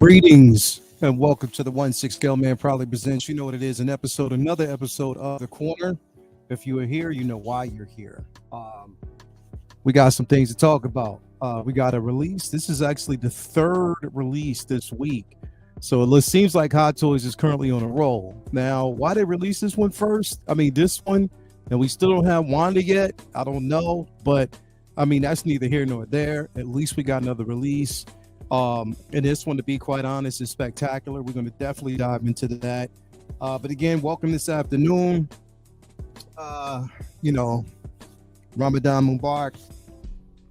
Greetings and welcome to the 1-6 Scale Man proudly presents. You know what it is, another episode of The Corner. If you are here, you know why you're here. We got some things to talk about. We got a release. This is actually the third release this week. So it seems like Hot Toys is currently on a roll. Now, why they release this one first? I mean, this one, and we still don't have Wanda yet. I don't know, but I mean, that's neither here nor there. At least we got another release. And this one, to be quite honest, is spectacular. We're going to definitely dive into that. But again, welcome this afternoon. Ramadan Mubarak.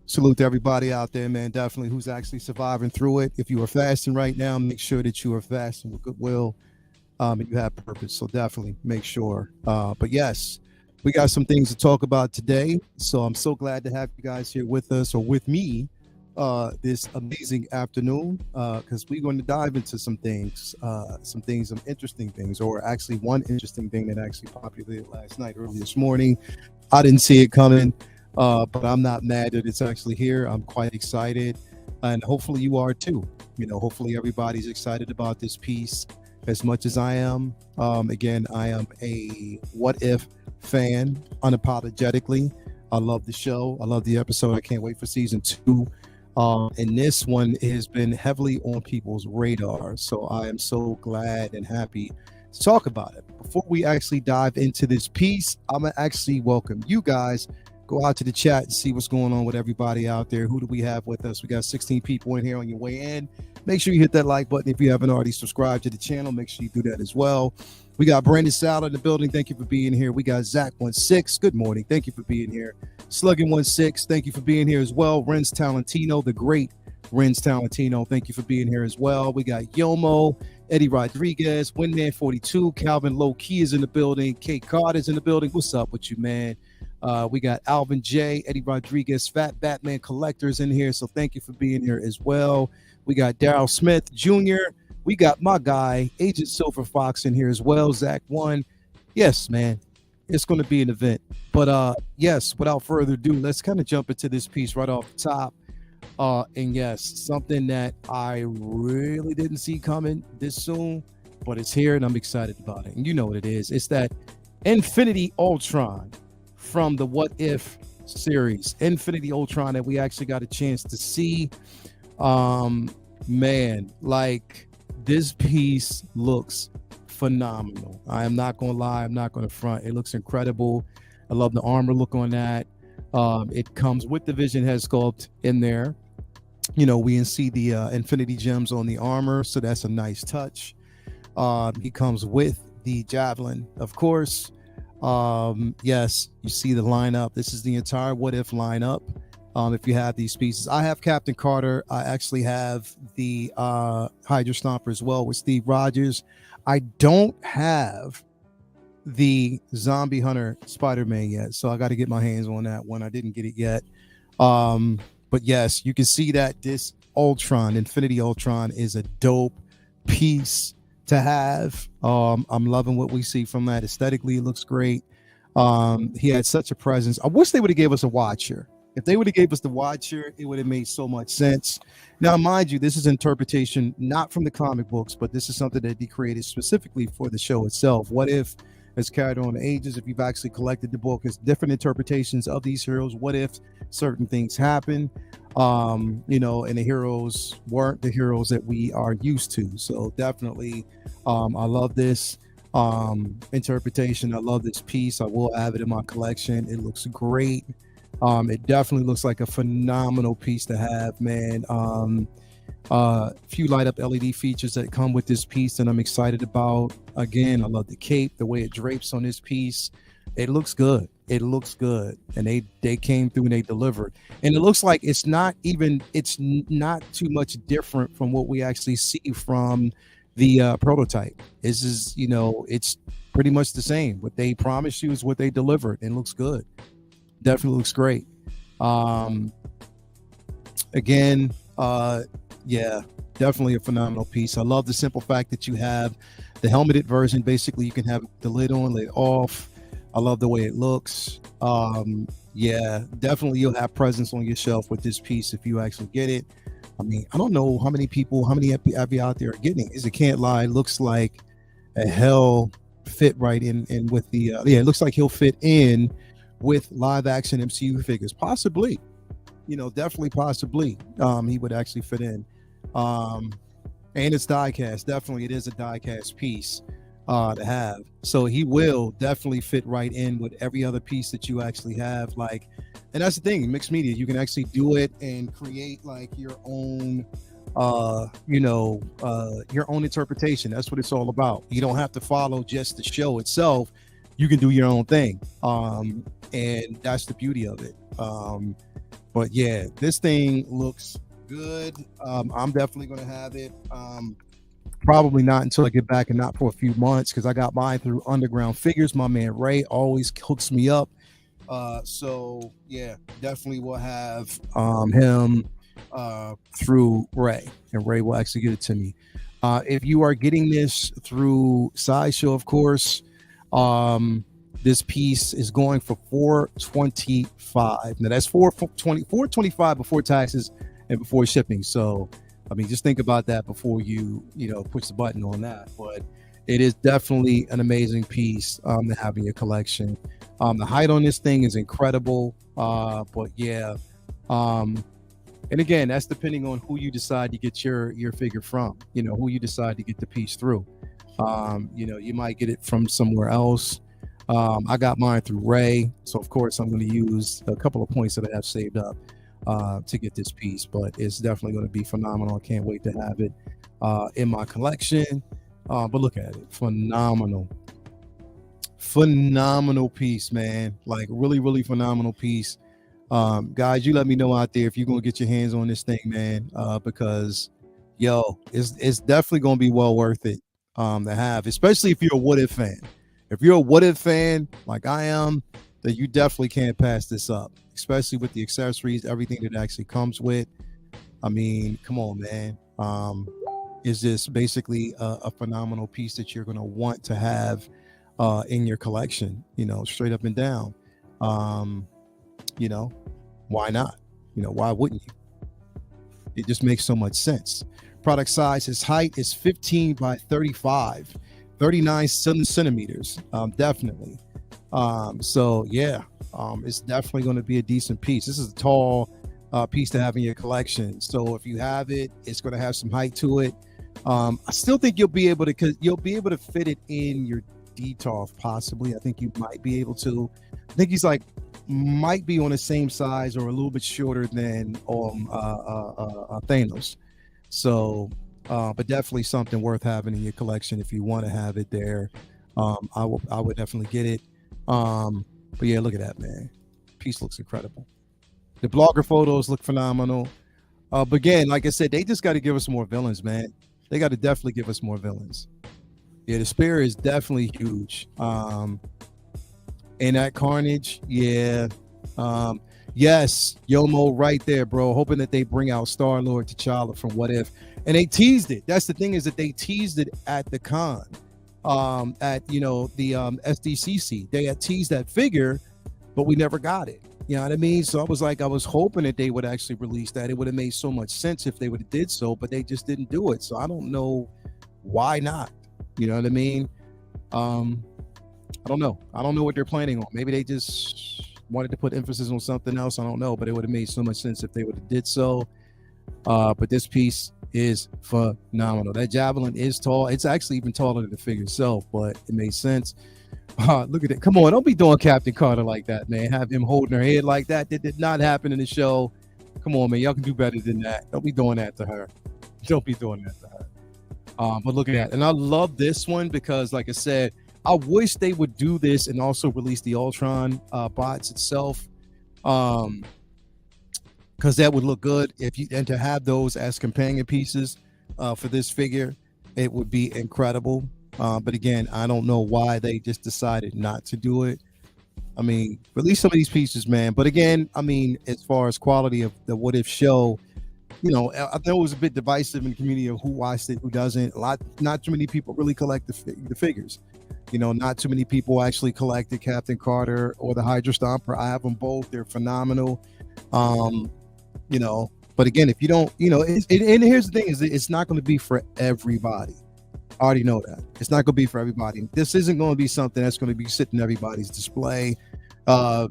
Salute to everybody out there, man. Definitely who's actually surviving through it. If you are fasting right now, make sure that you are fasting with goodwill and you have purpose. So definitely make sure. But yes, we got some things to talk about today. So I'm so glad to have you guys here with us or with me this amazing afternoon because we're going to dive into some interesting things, or actually one interesting thing that actually populated last night, early this morning. I didn't see it coming, but I'm not mad that it's actually here. I'm quite excited, and hopefully you are too. You know, hopefully everybody's excited about this piece as much as I am. Again, I am a What If fan, unapologetically. I love the show. I love the episode. I can't wait for season 2. And this one has been heavily on people's radar. So I am so glad and happy to talk about it. Before we actually dive into this piece, I'm going to actually welcome you guys. Go out to the chat and see what's going on with everybody out there. Who do we have with us? We got 16 people in here on your way in. Make sure you hit that like button. If you haven't already subscribed to the channel, make sure you do that as well. We got Brandon Sal in the building. Thank you for being here. We got Zach16. Good morning. Thank you for being here. Slugging16. Thank you for being here as well. Renz Talentino, the great Renz Talentino. Thank you for being here as well. We got Yomo, Eddie Rodriguez, Windman42, Calvin Low Key is in the building. Kate Card is in the building. What's up with you, man? We got Alvin J, Eddie Rodriguez, Fat Batman Collectors in here. So thank you for being here as well. We got Daryl Smith Jr. We got my guy, Agent Silver Fox in here as well. Zach1. Yes, man, it's going to be an event. But yes, without further ado, let's kind of jump into this piece right off the top. And yes, something that I really didn't see coming this soon, but it's here and I'm excited about it. And you know what it is. It's that Infinity Ultron from the What If series. Infinity Ultron that we actually got a chance to see. Man, like, this piece looks phenomenal. I am not gonna lie, I'm not gonna front. It looks incredible. I love the armor look on that. It comes with the Vision head sculpt in there. You know, we can see the Infinity Gems on the armor, so that's a nice touch. He comes with the Javelin, of course. Yes, you see the lineup. This is the entire What If lineup. If you have these pieces, I have Captain Carter. I actually have the Hydra Stomper as well with Steve Rogers. I don't have the Zombie Hunter Spider-Man yet, so I got to get my hands on that one. I didn't get it yet. But yes, you can see that this Ultron, Infinity Ultron, is a dope piece to have. I'm loving what we see from that. Aesthetically, it looks great. He had such a presence. I wish they would have gave us a Watcher. If they would have gave us the Watcher, it would have made so much sense. Now, mind you, this is interpretation not from the comic books, but this is something that he created specifically for the show itself. What If has carried on the ages. If you've actually collected the book, it's different interpretations of these heroes. What if certain things happen, you know, and the heroes weren't the heroes that we are used to. So definitely, I love this interpretation. I love this piece. I will have it in my collection. It looks great. It definitely looks like a phenomenal piece to have, man. Few light up LED features that come with this piece that I'm excited about. Again, I love the cape, the way it drapes on this piece. It looks good. It looks good. And they came through and they delivered. And it looks like it's not too much different from what we actually see from the prototype. This is, you know, it's pretty much the same. What they promised you is what they delivered, and looks good. Definitely looks great. Again, yeah, definitely a phenomenal piece. I love the simple fact that you have the helmeted version. Basically, you can have the lid on, lid off. I love the way it looks. Yeah, definitely you'll have presence on your shelf with this piece if you actually get it. I mean, I don't know how many people, how many FB out there are getting it. Is it Can't Lie looks like a hell fit right in with the yeah, it looks like he'll fit in with live action MCU figures, possibly, definitely possibly. He would actually fit in. um and it's diecast. Definitely, it is a diecast piece to have. So he will definitely fit right in with every other piece that you actually have. Like, and that's the thing, mixed media, you can actually do it and create like your own, your own interpretation. That's what it's all about. You don't have to follow just the show itself. You can do your own thing, and that's the beauty of it. But yeah, this thing looks good. I'm definitely going to have it. Probably not until I get back, and not for a few months, because I got mine through Underground Figures. My man Ray always hooks me up. So yeah, definitely will have him through Ray, and Ray will actually get it to me. If you are getting this through Sideshow, of course, this piece is going for $425. Now that's $425 before taxes and before shipping. So I mean, just think about that before you push the button on that. But it is definitely an amazing piece to have in your collection. The height on this thing is incredible. But yeah, and again, that's depending on who you decide to get your figure from. Who you decide to get the piece through. You might get it from somewhere else. I got mine through Ray, so of course I'm going to use a couple of points that I have saved up to get this piece, but it's definitely going to be phenomenal. I can't wait to have it in my collection. But look at it, phenomenal piece, man. Like really, really phenomenal piece. Guys, you let me know out there if you're going to get your hands on this thing, man, because it's definitely going to be well worth it to have, especially if you're a What If fan. If you're a What If fan like I am, then you definitely can't pass this up, especially with the accessories, everything that actually comes with. I mean, come on, man. Is this basically a phenomenal piece that you're going to want to have in your collection, straight up and down. Why not? Why wouldn't you? It just makes so much sense. Product size, his height is 15 by 35, 39 centimeters, definitely. So yeah, it's definitely going to be a decent piece. This is a tall piece to have in your collection. So if you have it, it's going to have some height to it. I still think you'll be able to fit it in your DTOF, possibly. I think you might be able to. I think he's might be on the same size or a little bit shorter than Thanos. So, but definitely something worth having in your collection if you want to have it there. I would definitely get it. But yeah, look at that, man. Piece looks incredible. The blogger photos look phenomenal. But again, like I said, they just got to give us more villains, man. They got to definitely give us more villains. Yeah, the spear is definitely huge. And that Carnage, yeah. Yes, Yomo, right there, bro. Hoping that they bring out Star-Lord T'Challa from What If. And they teased it. That's the thing, is that they teased it at the con. At the SDCC. They had teased that figure, but we never got it. You know what I mean? So I was hoping that they would actually release that. It would have made so much sense if they would have did so, but they just didn't do it. So I don't know why not. You know what I mean? I don't know. I don't know what they're planning on. Maybe they just wanted to put emphasis on something else. I don't know, but it would have made so much sense if they would have did so. But this piece is phenomenal. That javelin is tall. It's actually even taller than the figure itself, but it made sense. Look at it. Come on, don't be doing Captain Carter like that, man. Have him holding her head like that. That did not happen in the show. Come on, man. Y'all can do better than that. Don't be doing that to her. Don't be doing that to her. But look at that. And I love this one because, like I said, I wish they would do this and also release the Ultron bots itself. Because that would look good. And to have those as companion pieces for this figure, it would be incredible. But again, I don't know why they just decided not to do it. I mean, release some of these pieces, man. But again, I mean, as far as quality of the What If show, I know it was a bit divisive in the community of who watched it, who doesn't. Not too many people really collect the figures. Not too many people actually collected Captain Carter or the Hydra Stomper. I have them both. They're phenomenal. But again, if you don't, and here's the thing: is it's not going to be for everybody. I already know that it's not going to be for everybody. This isn't going to be something that's going to be sitting in everybody's display. Uh,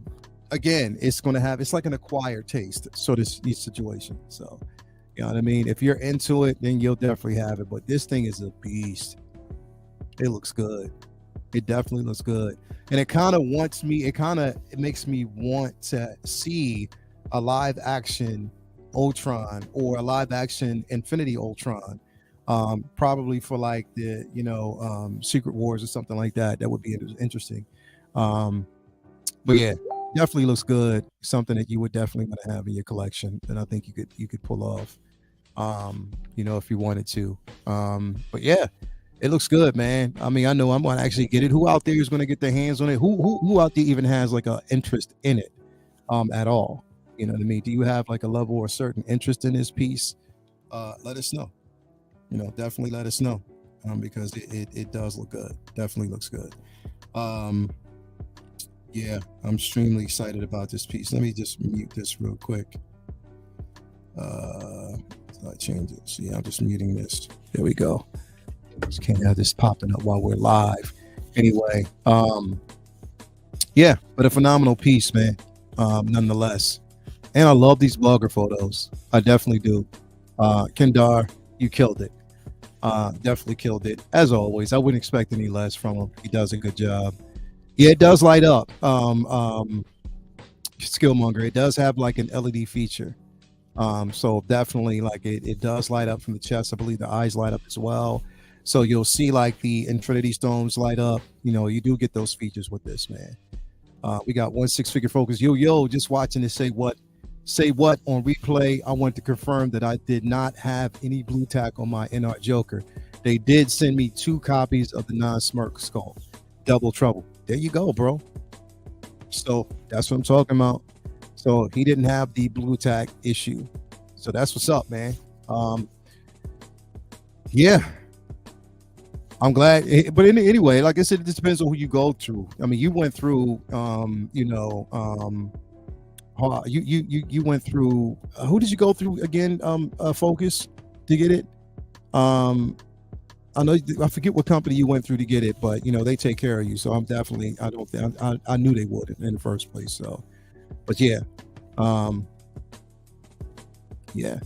Again, it's like an acquired taste, sort of each situation. So, you know what I mean? If you're into it, then you'll definitely have it. But this thing is a beast. It looks good. It definitely looks good. And it makes me want to see a live action Ultron or a live action Infinity Ultron. Probably for like the, Secret Wars or something like that. That would be interesting. But yeah, definitely looks good. Something that you would definitely want to have in your collection, and I think you could pull off. If you wanted to. But yeah, it looks good, man. I mean, I know I'm gonna actually get it. Who out there is gonna get their hands on it? Who out there even has like a interest in it, at all? You know what I mean? Do you have like a level or a certain interest in this piece? Let us know. Definitely let us know, because it does look good. Definitely looks good. Yeah, I'm extremely excited about this piece. Let me just mute this real quick. I change it. So yeah, I'm just muting this. There we go. Just can't have this popping up while we're live. Anyway, yeah, but a phenomenal piece, man. Nonetheless, and I love these blogger photos. I definitely do. Kendar, you killed it. Definitely killed it. As always, I wouldn't expect any less from him. He does a good job. Yeah, it does light up. Skillmonger, it does have like an LED feature. So definitely like it does light up from the chest. I believe the eyes light up as well. So you'll see like the Infinity Stones light up. You do get those features with this, man. We got 1 6-figure focus. Yo, just watching this say what on replay. I want to confirm that I did not have any blue tack on my NR Joker. They did send me 2 copies of the non-smirk skull. Double trouble. There you go, bro. So that's what I'm talking about. So he didn't have the blue tack issue. So that's what's up, man. Yeah. I'm glad. But anyway, like I said, it just depends on who you go through. I mean, you went through, you went through, who did you go through again? Focus to get it. I know, I forget what company you went through to get it, but they take care of you. So I'm definitely, I knew they would in the first place. So, but yeah, yeah.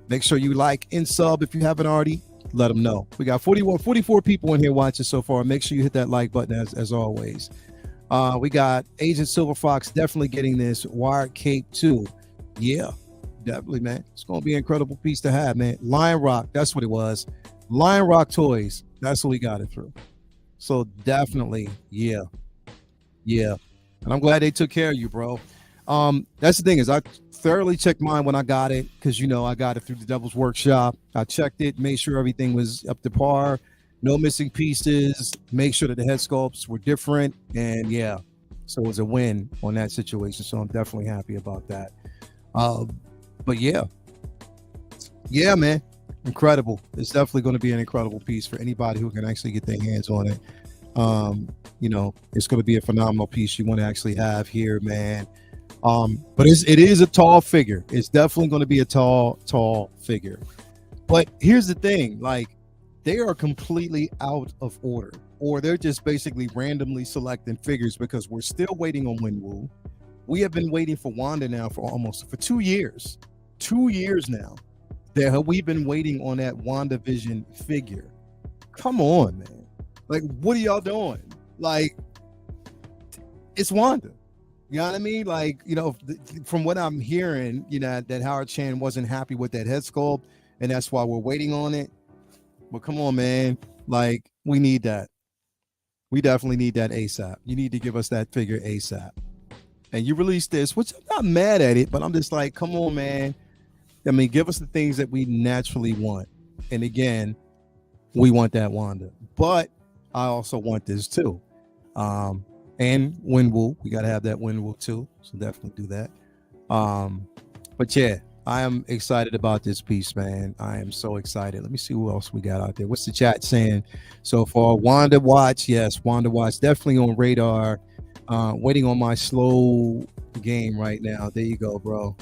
Make sure you like and sub if you haven't already. Let them know. We got 44 people in here watching so far. Make sure you hit that like button as always. We got Agent Silver Fox definitely getting this Wired Cape too. Yeah, definitely, man. It's gonna be an incredible piece to have, man. Lion Rock, that's what it was. Lion Rock Toys, that's what we got it through. So definitely, yeah. And I'm glad they took care of you, bro. That's the thing is I thoroughly checked mine when I got it because I got it through the Devil's Workshop. I checked it, made sure everything was up to par, no missing pieces, make sure that the head sculpts were different, and yeah, so it was a win on that situation. So I'm definitely happy about that. But yeah, man. Incredible. It's definitely going to be an incredible piece for anybody who can actually get their hands on it. It's going to be a phenomenal piece you want to actually have here, man. But it is a tall figure. It's definitely going to be a tall figure. But here's the thing, like they are completely out of order, or they're just basically randomly selecting figures because we're still waiting on Winwu. We have been waiting for Wanda now for 2 years. 2 years now. We've been waiting on that WandaVision figure. Come on, man. Like, what are y'all doing? Like, it's Wanda. You know what I mean? Like, from what I'm hearing, that Howard Chan wasn't happy with that head sculpt, and that's why we're waiting on it. But come on, man. Like, we need that. We definitely need that ASAP. You need to give us that figure ASAP. And you released this, which I'm not mad at it, but I'm just like, come on, man. I mean, give us the things that we naturally want. And again, we want that Wanda. But I also want this too. And Winwu. We got to have that Winwu too. So definitely do that. But yeah, I am excited about this piece, man. I am so excited. Let me see who else we got out there. What's the chat saying so far? Wanda Watch. Yes, Wanda Watch. Definitely on radar. Waiting on my slow game right now. There you go, bro.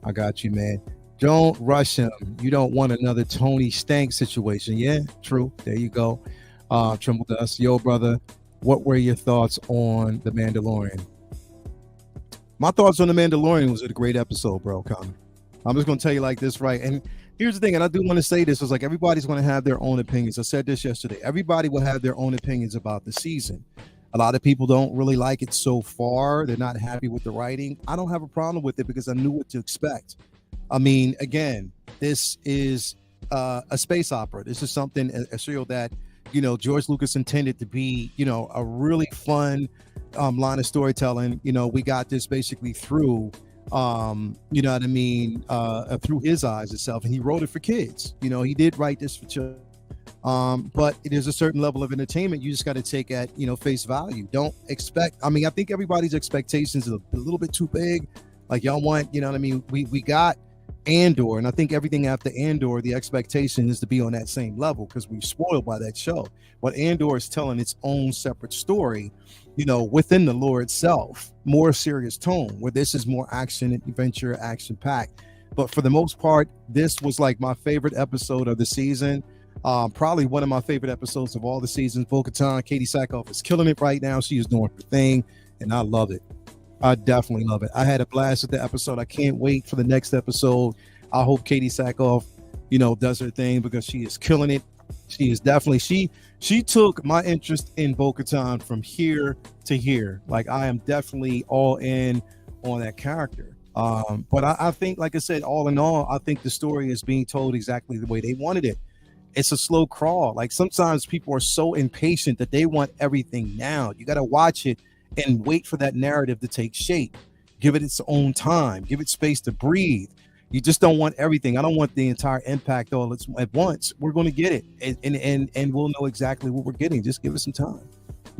I got you, man. Don't rush him. You don't want another Tony Stank situation. Yeah, true. There you go. Trimble Dust. Yo, brother, what were your thoughts on The Mandalorian? My thoughts on The Mandalorian was a great episode, bro, Connor. I'm just going to tell you like this, right? And here's the thing, and I do want to say this, is like everybody's going to have their own opinions. I said this yesterday. Everybody will have their own opinions about the season. A lot of people don't really like it so far. They're not happy with the writing. I don't have a problem with it because I knew what to expect. I mean, again, this is a space opera. This is something, a serial that, George Lucas intended to be, a really fun line of storytelling. We got this basically through, you know what I mean, through his eyes itself. And he wrote it for kids. He did write this for children. But it is a certain level of entertainment you just got to take at, face value. Don't expect, I think everybody's expectations are a little bit too big. Like y'all want, we got Andor, and I think everything after Andor, the expectation is to be on that same level because we're spoiled by that show. But Andor is telling its own separate story, within the lore itself, more serious tone, where this is more action and adventure, action packed. But for the most part, this was like my favorite episode of the season. Probably one of my favorite episodes of all the seasons. Bo-Katan, Katie Sackhoff is killing it right now. She is doing her thing, and I love it. I definitely love it. I had a blast with the episode. I can't wait for the next episode. I hope Katie Sackhoff, does her thing because she is killing it. She is definitely, she took my interest in Bo-Katan from here to here. Like I am definitely all in on that character. But I think, like I said, all in all, I think the story is being told exactly the way they wanted it. It's a slow crawl. Like sometimes people are so impatient that they want everything now. You got to watch it and wait for that narrative to take shape. Give it its own time. Give it space to breathe. You just don't want everything. I don't want the entire impact all at once. We're going to get it, and we'll know exactly what we're getting. Just give it some time.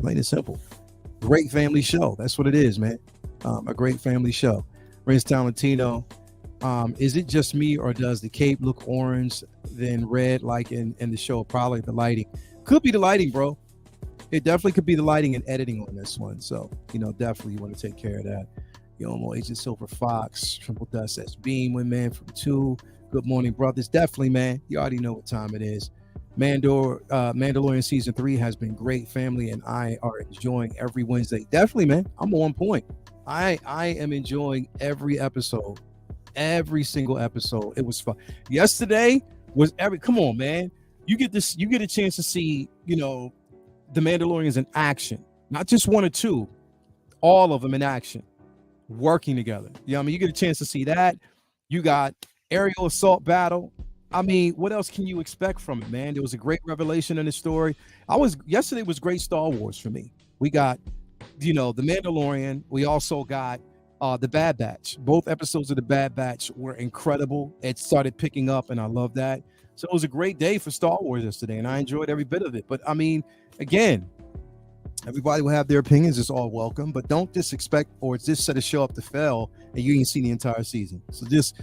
Plain and simple. Great family show. That's what it is, man. A great family show. Renz Talentino. Is it just me, or does the cape look orange then red like in the show? Probably the lighting. Could be the lighting, bro. It definitely could be the lighting and editing on this one. So, definitely you want to take care of that. Yomo, Agent Silver Fox, Triple Dust says Beam, man from 2. Good morning, brothers. Definitely, man. You already know what time it is. Mandalorian season 3 has been great. Family and I are enjoying every Wednesday. Definitely, man. I'm on point. I am enjoying every episode. Every single episode. It was fun. Yesterday was come on, man. You get a chance to see, the Mandalorians in action, not just one or two, all of them in action, working together. You get a chance to see that. You got aerial assault battle. What else can you expect from it, man? There was a great revelation in the story. Yesterday was great Star Wars for me. We got, the Mandalorian. We also got the Bad Batch. Both episodes of the Bad Batch were incredible. It started picking up, and I love that. So it was a great day for Star Wars yesterday, and I enjoyed every bit of it. But again, everybody will have their opinions. It's all welcome, but don't just expect or just set a show up to fail and you ain't seen the entire season. So just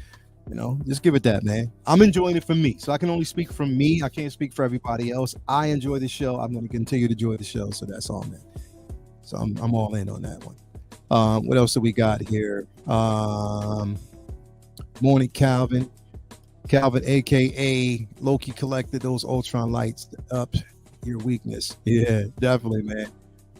give it that, man. I'm enjoying it for me. So I can only speak from me. I can't speak for everybody else. I enjoy the show. I'm going to continue to enjoy the show. So that's all, man. So I'm all in on that one. What else do we got here? Morning, Calvin. Calvin, aka Loki, collected those Ultron lights up your weakness. Yeah, definitely, man.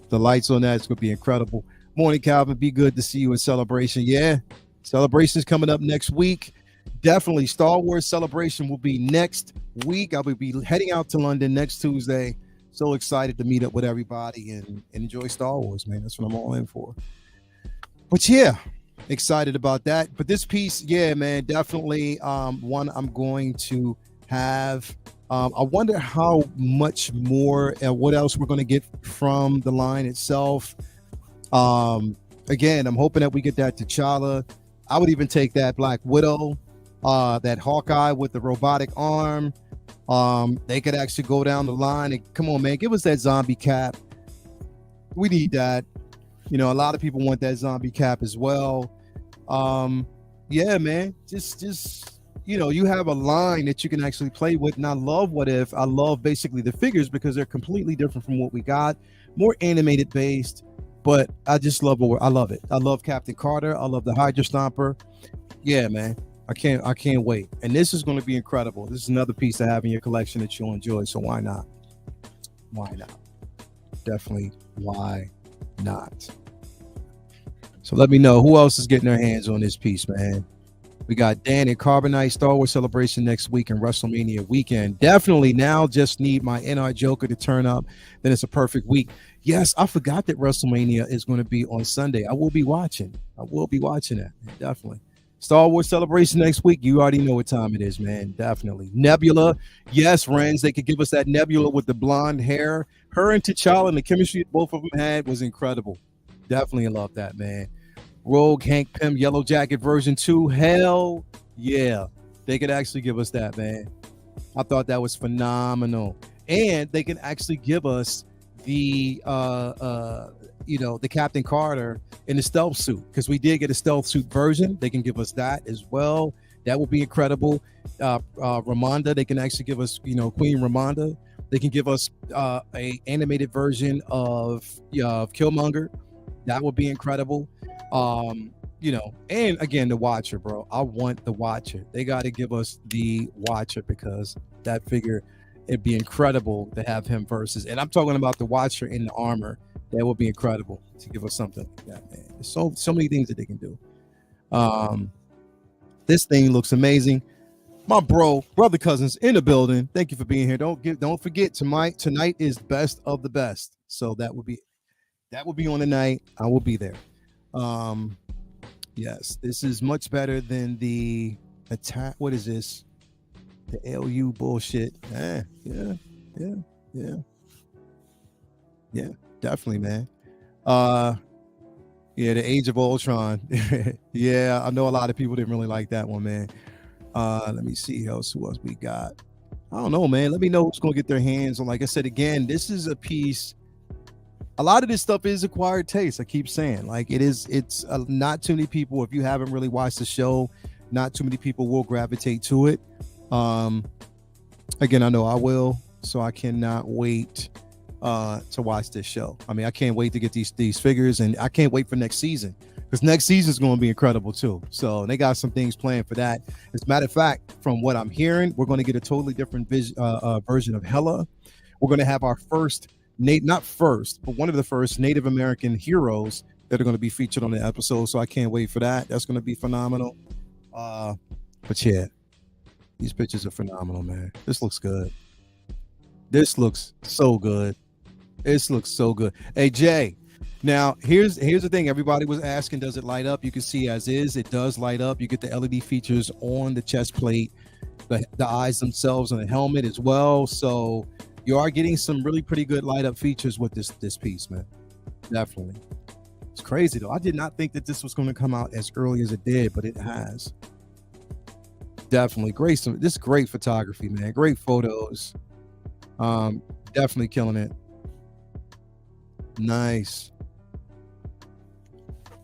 The lights on that's gonna be incredible. Morning, Calvin. Be good to see you in Celebration. Yeah, Celebration's coming up next week. Definitely, Star Wars Celebration will be next week. I will be heading out to London next Tuesday. So excited to meet up with everybody and enjoy Star Wars, man. That's what I'm all in for. But yeah, excited about that. But this piece, yeah, man, definitely one I'm going to have. I wonder how much more and what else we're going to get from the line itself. Again, I'm hoping that we get that T'Challa. I would even take that Black Widow, that Hawkeye with the robotic arm. They could actually go down the line and come on, man, give us that zombie Cap. We need that. A lot of people want that zombie Cap as well. Yeah, man, just you have a line that you can actually play with. And I love What If. I love basically the figures because they're completely different from what we got, more animated based. But I just love it. I love Captain Carter. I love the Hydra Stomper. Yeah, man. I can't wait. And this is going to be incredible. This is another piece to have in your collection that you'll enjoy. So why not? Why not? Definitely. Why not? So let me know who else is getting their hands on this piece, man. We got Dan and Carbonite Star Wars Celebration next week and WrestleMania weekend. Definitely now just need my NR Joker to turn up. Then it's a perfect week. Yes, I forgot that WrestleMania is going to be on Sunday. I will be watching. I will be watching that. Definitely. Star Wars Celebration next week. You already know what time it is, man. Definitely. Nebula. Yes, Renz, they could give us that Nebula with the blonde hair. Her and T'Challa and the chemistry that both of them had was incredible. Definitely love that, man. Rogue Hank Pym Yellow Jacket version 2. Hell yeah. They could actually give us that, man. I thought that was phenomenal. And they can actually give us the the Captain Carter in the stealth suit, because we did get a stealth suit version. They can give us that as well. That would be incredible. Ramonda, they can actually give us, Queen Ramonda. They can give us a animated version of Killmonger. That would be incredible. And again, the Watcher, bro. I want the Watcher. They got to give us the Watcher, because that figure, it'd be incredible to have him versus. And I'm talking about the Watcher in the armor. That would be incredible to give us something like that, man. There's so many things that they can do. This thing looks amazing. My brother cousins in the building. Thank you for being here. Don't forget, tonight is best of the best. So that will be on the night. I will be there. Yes, this is much better than the attack. What is this? The LU bullshit. Yeah, definitely, man. The Age of Ultron. Yeah, I know a lot of people didn't really like that one, man. Let me see who else we got. I don't know, man. Let me know who's gonna get their hands on. Like I said again, this is a piece. A lot of this stuff is acquired taste. I keep saying, like, it's not too many people. If you haven't really watched the show, not too many people will gravitate to it. Again, I know I will, so I cannot wait to watch this show. I mean, I can't wait to get these figures, and I can't wait for next season, because next season is going to be incredible too. So they got some things planned for that. As a matter of fact, from what I'm hearing, we're going to get a totally different version of Hela. We're going to have our first, not first, but one of the first Native American heroes that are going to be featured on the episode. So I can't wait for that. That's going to be phenomenal. But yeah, these pictures are phenomenal, man. This looks good. This looks so good. This looks so good. Hey, Jay, now here's the thing. Everybody was asking, does it light up? You can see as is, it does light up. You get the LED features on the chest plate, the eyes themselves on the helmet as well. So you are getting some really pretty good light up features with this piece, man. Definitely. It's crazy though. I did not think that this was going to come out as early as it did, but it has. Definitely great. This is great photography, man. Great photos. Definitely killing it. Nice.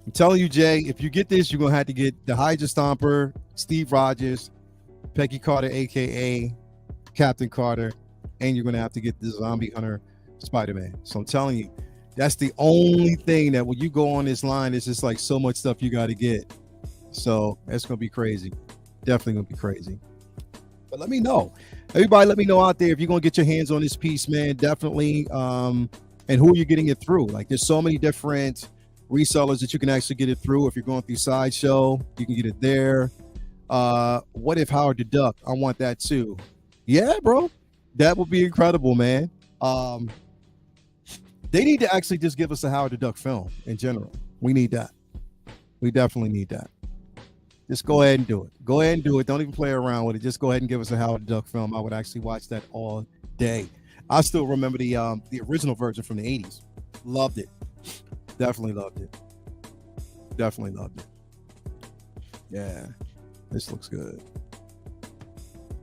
I'm telling you, Jay, if you get this, you're gonna have to get the Hydra Stomper, Steve Rogers, Peggy Carter, aka Captain Carter, and you're gonna have to get the Zombie Hunter Spider-Man. So I'm telling you, that's the only thing that when you go on this line, it's just like so much stuff you got to get. So that's gonna be crazy. Definitely gonna be crazy. But let me know, everybody. Let me know out there if you're gonna get your hands on this piece, man. Definitely. And who are you getting it through? Like, there's so many different resellers that you can actually get it through. If you're going through Sideshow, you can get it there. What if Howard the Duck? I want that too. Yeah, bro, that would be incredible, man. They need to actually just give us a Howard the Duck film in general. We need that. We definitely need that. Just go ahead and do it. Go ahead and do it. Don't even play around with it. Just go ahead and give us a Howard the Duck film. I would actually watch that all day. I still remember the original version from the 80s. Loved it. Definitely loved it. Definitely loved it. Yeah, this looks good.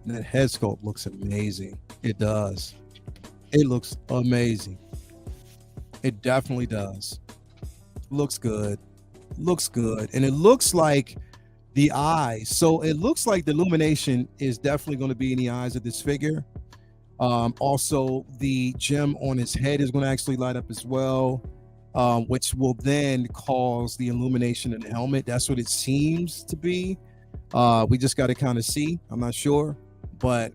And that head sculpt looks amazing. It does. It looks amazing. It definitely does. Looks good. Looks good. And it looks like the eyes. So it looks like the illumination is definitely going to be in the eyes of this figure. Also, the gem on his head is going to actually light up as well, which will then cause the illumination in the helmet. That's what it seems to be. We just got to kind of see. I'm not sure, but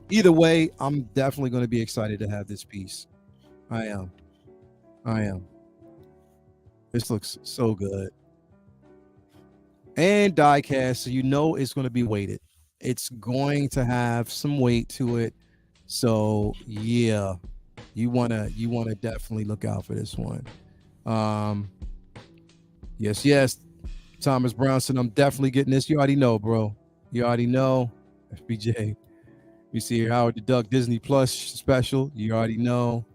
either way, I'm definitely going to be excited to have this piece. I am. I am. This looks so good. And die cast, so you know it's going to be weighted. It's going to have some weight to it. So yeah, you wanna definitely look out for this one. Um, yes, yes, Thomas Brownson. I'm definitely getting this. You already know, bro. You already know. FBJ. You see here Howard the Duck Disney Plus special. You already know.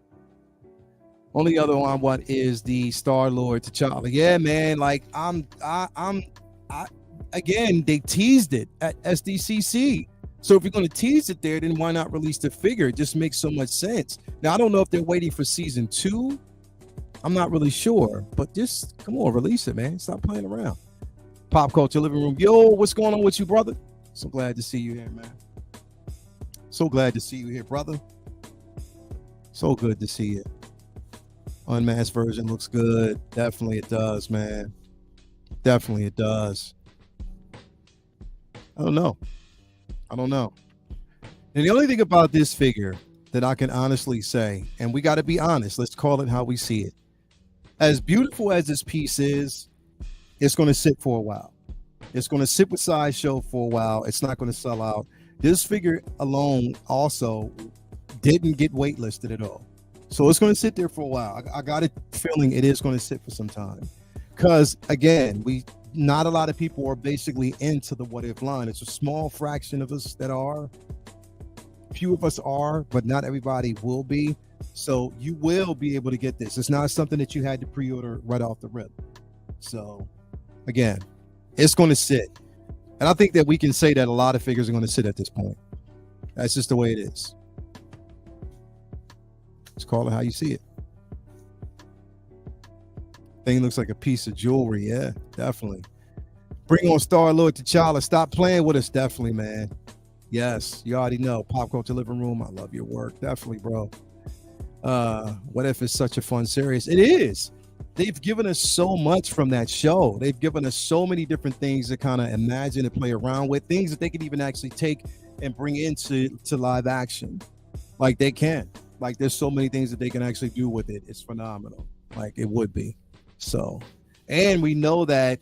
Only other one I want is the Star Lord T'Challa. Yeah, man. Like I again, they teased it at SDCC. So if you're going to tease it there, then why not release the figure? It just makes so much sense. Now I don't know if they're waiting for season 2. I'm not really sure, but just come on, release it, man. Stop playing around. Pop Culture Living Room. Yo, what's going on with you, brother? So glad to see you here, man. So glad to see you here, brother. So good to see you. Unmasked version looks good. Definitely it does, man. Definitely it does. I don't know. And the only thing about this figure that I can honestly say, and we got to be honest, let's call it how we see it. As beautiful as this piece is, it's going to sit for a while. It's going to sit with Sideshow for a while. It's not going to sell out. This figure alone also didn't get waitlisted at all. So it's going to sit there for a while. I got a feeling it is going to sit for some time. Because, again, not a lot of people are basically into the What If line. It's a small fraction of us that are. Few of us are, but not everybody will be. So you will be able to get this. It's not something that you had to pre-order right off the rip. So, again, it's going to sit. And I think that we can say that a lot of figures are going to sit at this point. That's just the way it is. Just call it how you see it. Thing looks like a piece of jewelry. Yeah, definitely. Bring on Star-Lord T'Challa. Stop playing with us. Definitely, man. Yes, you already know. Pop Culture Living Room. I love your work. Definitely, bro. What If it's such a fun series? It is. They've given us so much from that show. They've given us so many different things to kind of imagine and play around with, things that they can even actually take and bring into live action. Like they can. Like there's so many things that they can actually do with it. It's phenomenal. Like it would be. So, and we know that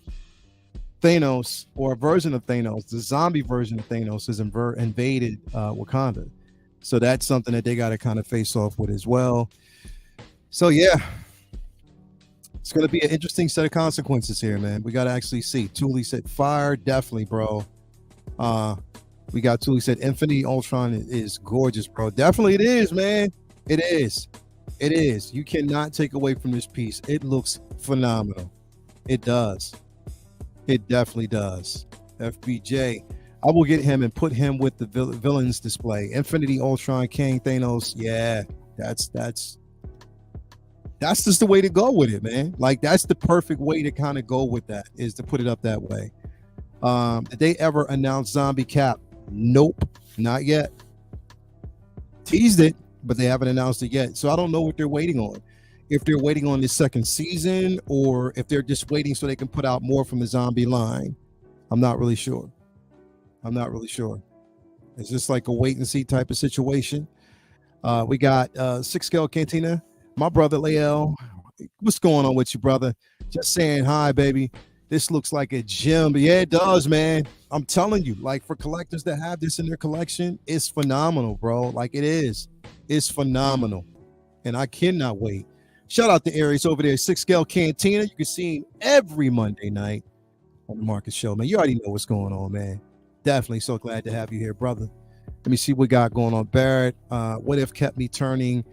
Thanos, or a version of Thanos, the zombie version of Thanos, has invaded Wakanda. So that's something that they got to kind of face off with as well. So yeah, it's going to be an interesting set of consequences here, man. We got to actually see. Thule said fire, definitely, bro. We got Thule said Infinity Ultron is gorgeous, bro. Definitely it is, man. It is. It is. You cannot take away from this piece. It looks phenomenal. It does. It definitely does. FBJ. I will get him and put him with the villains display. Infinity Ultron, King Thanos. Yeah, that's just the way to go with it, man. Like that's the perfect way to kind of go with that, is to put it up that way. Did they ever announce Zombie Cap? Nope, not yet. Teased it, but they haven't announced it yet. So I don't know what they're waiting on. If they're waiting on the second season, or if they're just waiting so they can put out more from the zombie line. I'm not really sure. It's just like a wait and see type of situation. We got 6 Scale Cantina. My brother Lael, what's going on with you, brother? Just saying hi, baby. This looks like a gem. But yeah, it does, man. I'm telling you, like for collectors that have this in their collection, it's phenomenal, bro. Like it is. It's phenomenal. And I cannot wait. Shout out to Aries over there, 6 Scale Cantina. You can see him every Monday night on the Market Show, man. You already know what's going on, man. Definitely so glad to have you here, brother. Let me see what we got going on. Barrett, What If kept me tuning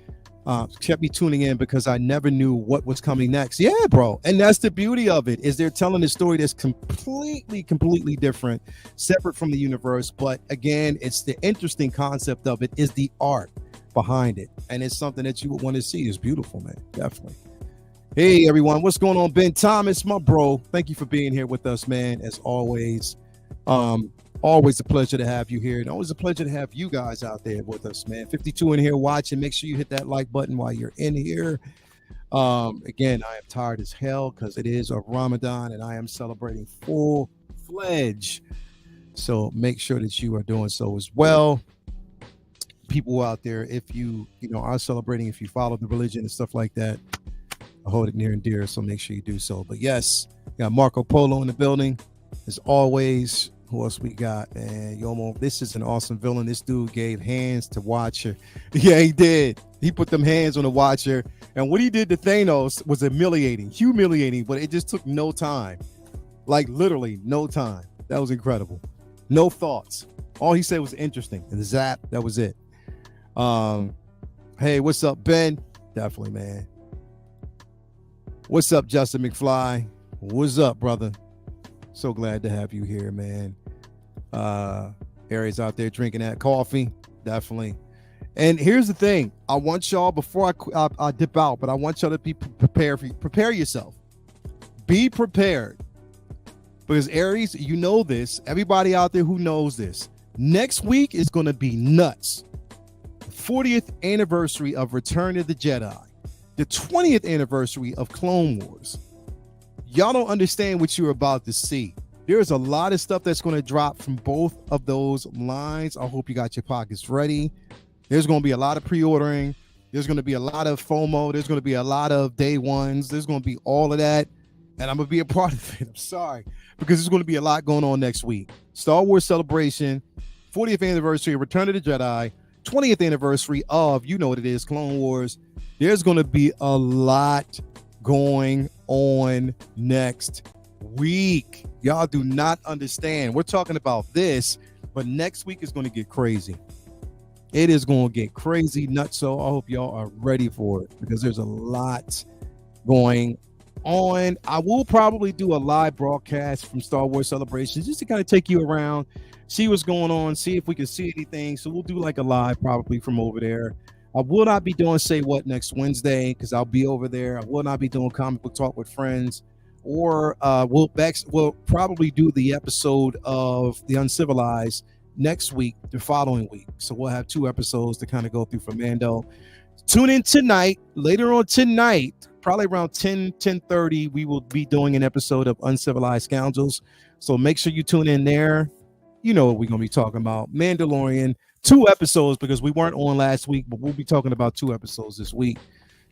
in because I never knew what was coming next. Yeah, bro. And that's the beauty of it, is they're telling a story that's completely different, separate from the universe. But again, it's the interesting concept of it is the art behind it. And it's something that you would want to see. It's beautiful, man. Definitely. Hey, everyone. What's going on? Ben Thomas, my bro. Thank you for being here with us, man. As always. Always a pleasure to have you here, and always a pleasure to have you guys out there with us, man. 52 in here watching. Make sure you hit that like button while you're in here. Again, I am tired as hell because it is a Ramadan, and I am celebrating full pledge. So make sure that you are doing so as well. People out there, if you are celebrating, if you follow the religion and stuff like that, I hold it near and dear. So make sure you do so. But yes, got Marco Polo in the building as always. Who else we got? And Yomo, this is an awesome villain. This dude gave hands to Watcher. Yeah, he did. He put them hands on the Watcher. And what he did to Thanos was humiliating, but it just took no time. Like literally no time. That was incredible. No thoughts. All he said was interesting. And zap, that was it. Hey, what's up, Ben? Definitely, man. What's up, Justin McFly? What's up, brother? So glad to have you here, man. Aries out there drinking that coffee, definitely. And here's the thing: I want y'all, before I dip out, but I want y'all to be prepared. Prepare yourself. Be prepared, because Aries, you know this. Everybody out there who knows this, next week is going to be nuts. 40th anniversary of Return of the Jedi, the 20th anniversary of Clone Wars. Y'all don't understand what you're about to see. There's a lot of stuff that's going to drop from both of those lines. I hope you got your pockets ready. There's going to be a lot of pre-ordering. There's going to be a lot of FOMO. There's going to be a lot of day ones. There's going to be all of that. And I'm going to be a part of it. I'm sorry. Because there's going to be a lot going on next week. Star Wars Celebration, 40th anniversary of Return of the Jedi, 20th anniversary of, you know what it is, Clone Wars. There's going to be a lot going on next week. Y'all do not understand. We're talking about this, but next week is going to get crazy. It is going to get crazy nuts. So I hope y'all are ready for it, because there's a lot going on. I will probably do a live broadcast from Star Wars Celebrations just to kind of take you around, see what's going on, see if we can see anything. So we'll do like a live probably from over there. I will not be doing Say What next Wednesday because I'll be over there. I will not be doing Comic Book Talk with Friends, or we'll probably do the episode of The Uncivilized next week, the following week. So we'll have 2 episodes to kind of go through for Mando. Tune in tonight. Later on tonight, probably around 10:30, we will be doing an episode of Uncivilized Scoundrels. So make sure you tune in there. You know what we're going to be talking about. Mandalorian, 2 episodes, because we weren't on last week, but we'll be talking about 2 episodes this week.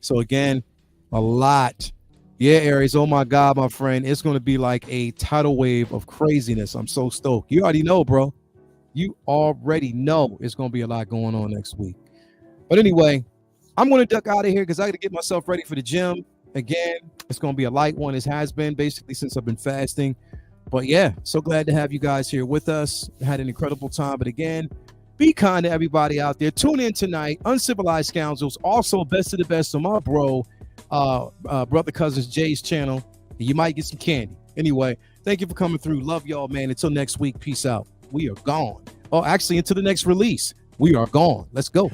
So again, a lot. Yeah, Aries, oh my God, my friend. It's going to be like a tidal wave of craziness. I'm so stoked. You already know, bro. You already know it's going to be a lot going on next week. But anyway, I'm going to duck out of here because I got to get myself ready for the gym. Again, it's going to be a light one. It has been basically since I've been fasting. But yeah, so glad to have you guys here with us. Had an incredible time. But again, be kind to everybody out there. Tune in tonight. Uncivilized Scoundrels. Also, best of the best on my bro, brother cousins Jay's channel. You might get some candy. Anyway, thank you for coming through. Love y'all, man. Until next week. Peace out. We are gone. Oh, actually, until the next release. We are gone. Let's go.